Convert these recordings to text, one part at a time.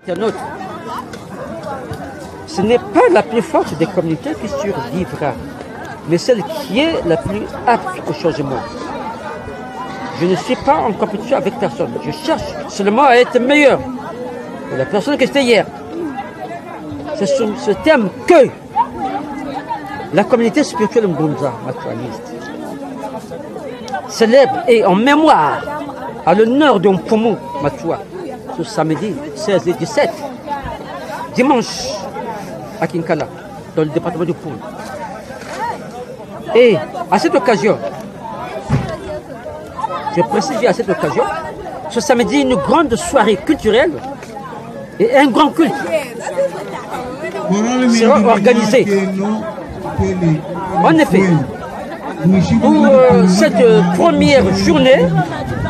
Internaute, ce n'est pas la plus forte des communautés qui survivra, mais celle qui est la plus apte au changement. Je ne suis pas en compétition avec personne. Je cherche seulement à être meilleur que la personne que j'étais hier. C'est sur ce terme que la communauté spirituelle Ngunza, actualiste, célèbre et en mémoire à l'honneur de Mpumu Matua, ce samedi 16 et 17, dimanche à Kinkala, dans le département du Poul. Et à cette occasion, je précise à cette occasion, ce samedi, une grande soirée culturelle et un grand culte sera organisé. En effet, pour cette première journée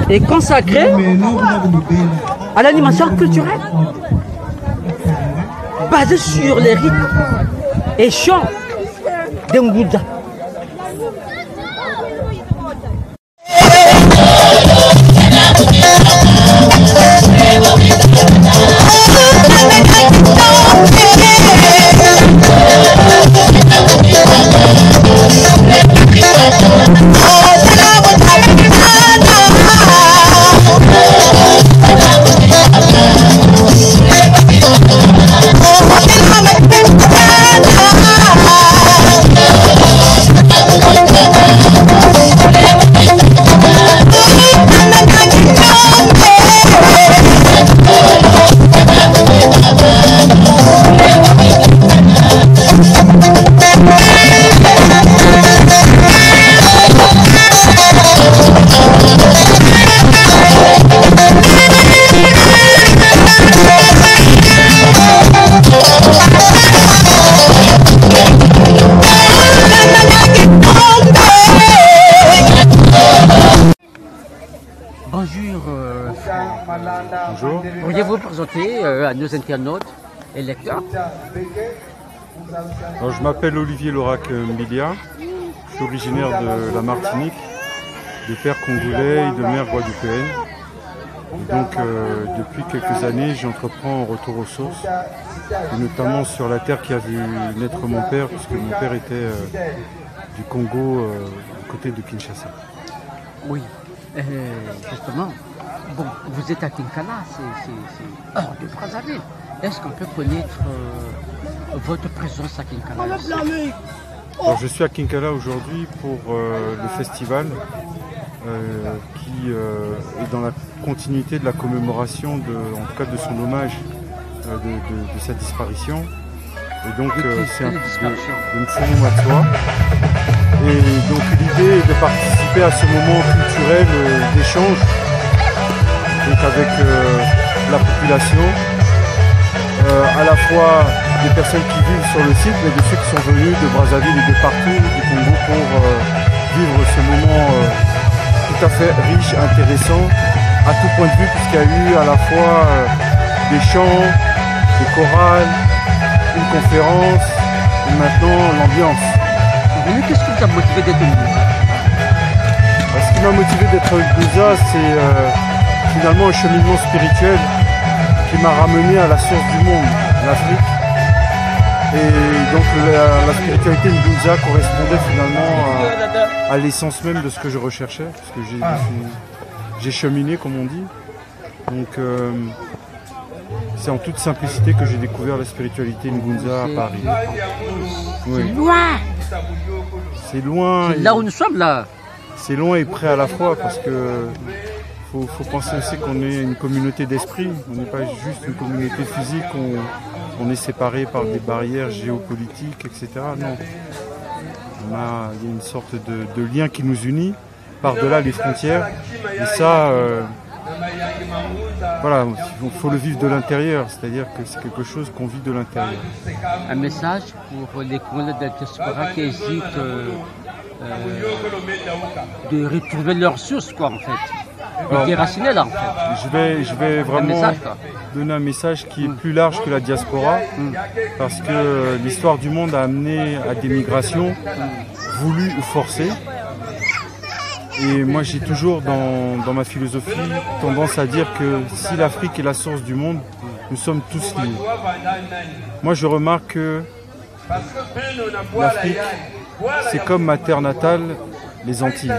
est consacrée à l'animation culturelle basée sur les rythmes et chants de Ngunza. Bonjour. Pourriez-vous vous présenter à nos internautes et lecteurs? Alors, je m'appelle Olivier Lorac Mbilia, je suis originaire de la Martinique, de père congolais et de mère guadeloupéenne. Et donc depuis quelques années, j'entreprends un retour aux sources, et notamment sur la terre qui a vu naître mon père, puisque mon père était du Congo, du côté de Kinshasa. Oui, justement. Bon, vous êtes à Kinkala, c'est hors de Brazzaville. Est-ce qu'on peut connaître votre présence à Kinkala? Alors, je suis à Kinkala aujourd'hui pour le festival qui est dans la continuité de la commémoration, en tout cas de son hommage de sa disparition. Et donc c'est un de Mpumu Matua. Et donc l'idée est de participer à ce moment culturel d'échange donc avec la population, à la fois des personnes qui vivent sur le site, mais de ceux qui sont venus de Brazzaville et de partout du Congo pour vivre ce moment tout à fait riche, intéressant, à tout point de vue, puisqu'il y a eu à la fois des chants, des chorales, une conférence, et maintenant l'ambiance. Qu'est-ce qui vous a motivé d'être Ngunza? Ce qui m'a motivé d'être Ngunza, c'est finalement un cheminement spirituel qui m'a ramené à la source du monde, l'Afrique. Et donc la spiritualité Ngunza correspondait finalement à l'essence même de ce que je recherchais, parce que j'ai cheminé, comme on dit. Donc c'est en toute simplicité que j'ai découvert la spiritualité Ngunza à Paris. Oui. C'est loin. C'est loin. Là où nous sommes là. C'est loin et près à la fois, parce que faut penser aussi qu'on est une communauté d'esprit. On n'est pas juste une communauté physique, on est séparé par des barrières géopolitiques, etc. Non. Il y a une sorte de lien qui nous unit par-delà les frontières. Et ça, voilà, il faut le vivre de l'intérieur, c'est-à-dire que c'est quelque chose qu'on vit de l'intérieur. Un message pour les Congolais de la diaspora qui hésitent de retrouver leur source, quoi, en fait. Déraciner, là, en fait. Je vais vraiment donner un message qui est plus large que la diaspora, parce que l'histoire du monde a amené à des migrations voulues ou forcées. Et moi j'ai toujours dans ma philosophie tendance à dire que si l'Afrique est la source du monde, nous sommes tous liés. Moi je remarque que l'Afrique, c'est comme ma terre natale, les Antilles.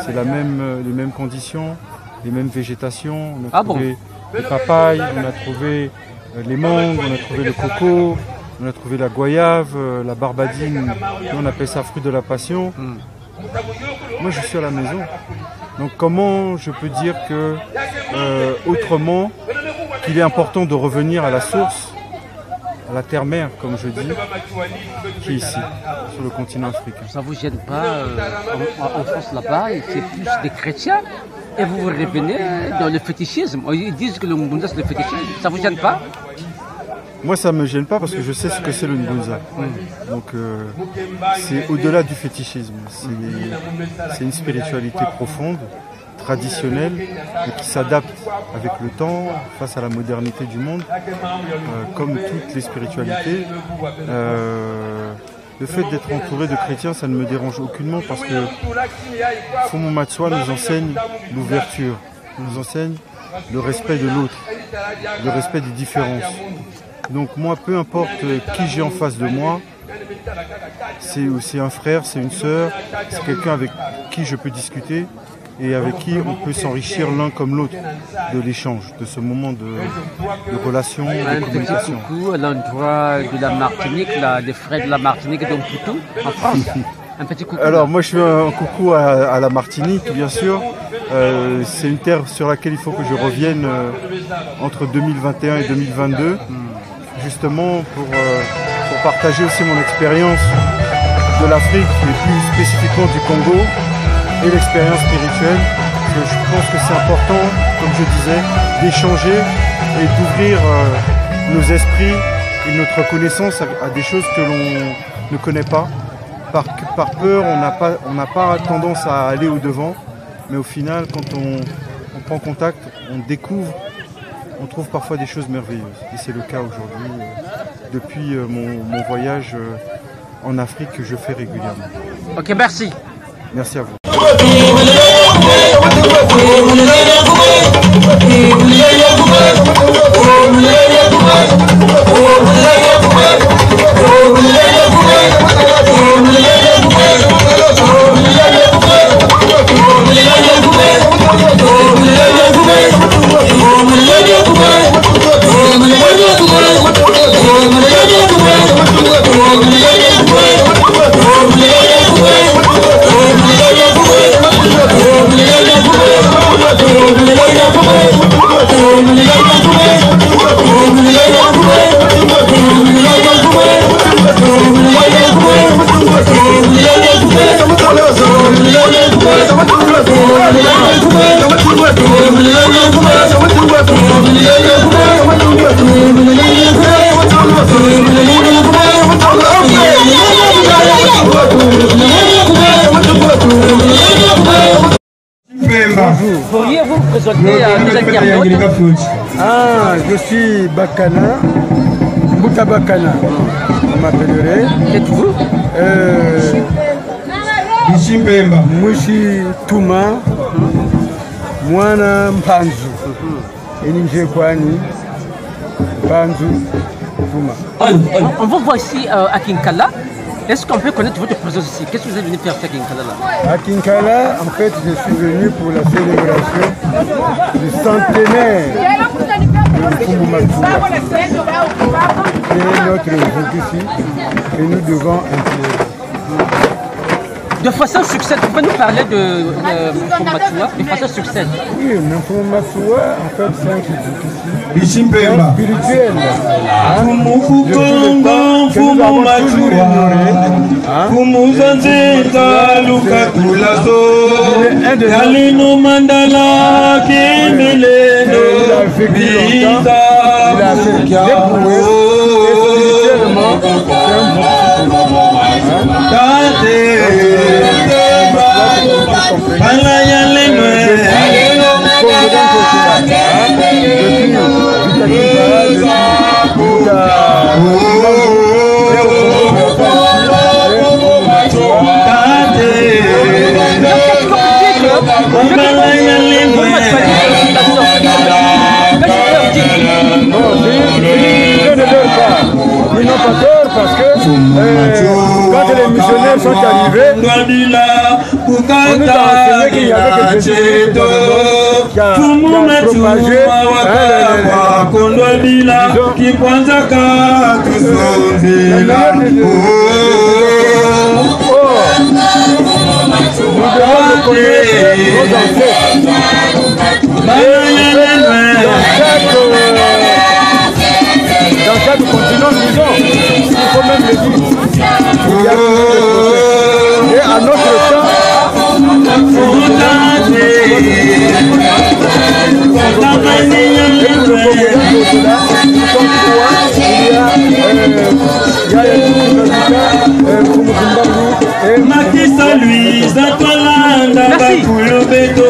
C'est les mêmes conditions, les mêmes végétations. On a trouvé les papayes, on a trouvé les mangues, on a trouvé le coco, on a trouvé la goyave, la barbadine, on appelle ça fruit de la passion. Moi je suis à la maison. Donc comment je peux dire que autrement qu'il est important de revenir à la source, à la terre-mère, comme je dis, qui est ici, sur le continent africain. Ça ne vous gêne pas en France là-bas, c'est plus des chrétiens et vous revenez dans le fétichisme. Ils disent que le Mbunza c'est le fétichisme, ça ne vous gêne pas? Moi ça ne me gêne pas parce que je sais ce que c'est le Mbunza. Donc c'est au-delà du fétichisme, c'est une spiritualité profonde, traditionnelle, mais qui s'adapte avec le temps, face à la modernité du monde, comme toutes les spiritualités. Le fait d'être entouré de chrétiens, ça ne me dérange aucunement parce que Fumu Matswa nous enseigne l'ouverture, nous enseigne le respect de l'autre, le respect des différences. Donc moi, peu importe qui j'ai en face de moi, c'est un frère, c'est une sœur, c'est quelqu'un avec qui je peux discuter et avec qui on peut s'enrichir l'un comme l'autre de l'échange, de ce moment de relation, de communication. Un petit coucou à l'endroit de la Martinique, des frères de la Martinique et d'Ompoutou, en France. Un petit coucou. Alors moi je fais un coucou à la Martinique, bien sûr. C'est une terre sur laquelle il faut que je revienne entre 2021 et 2022, justement pour partager aussi mon expérience de l'Afrique et plus spécifiquement du Congo et l'expérience spirituelle. Parce que je pense que c'est important, comme je disais, d'échanger et d'ouvrir nos esprits et notre connaissance à des choses que l'on ne connaît pas. Par peur, on n'a pas tendance à aller au-devant, mais au final, quand on prend contact, on découvre, on trouve parfois des choses merveilleuses. Et c'est le cas aujourd'hui, depuis mon voyage en Afrique que je fais régulièrement. Ok, merci. Merci à vous. Pourriez-vous présenter à nos internautes? Je suis Bakana, Mbuta Bakana, on m'appellerait. Êtes-vous Mwishi Tuma, Mwana Mpanzu, Eninje Kwani, Mpanzu Tuma. On vous voit ici à Kinkala. Est-ce qu'on peut connaître votre présence ici? Qu'est-ce que vous êtes venu faire à Kinkala là? À Kinkala, en fait, je suis venu pour la célébration du centenaire de Fumu Matswa. C'est notre jour ici et nous devons implorer. De façon succès, vous pouvez nous parler de Fumu Matswa de façon succès? Oui, le Fumu Matswa, en fait, c'est un truc ici. Spirituel. Kongo Fumu Matswa Fumu Zanzeta Lukatulaso Yalino Mandala Kimileno Biza Tate missionnaires sont arrivés, on nous a enseigné qu'il y avait quelque chose qui a propagé dans chaque continent, disons, il faut même le dire. Et à notre temps, Makisa Louise, Atolanda, Bakulu Beto,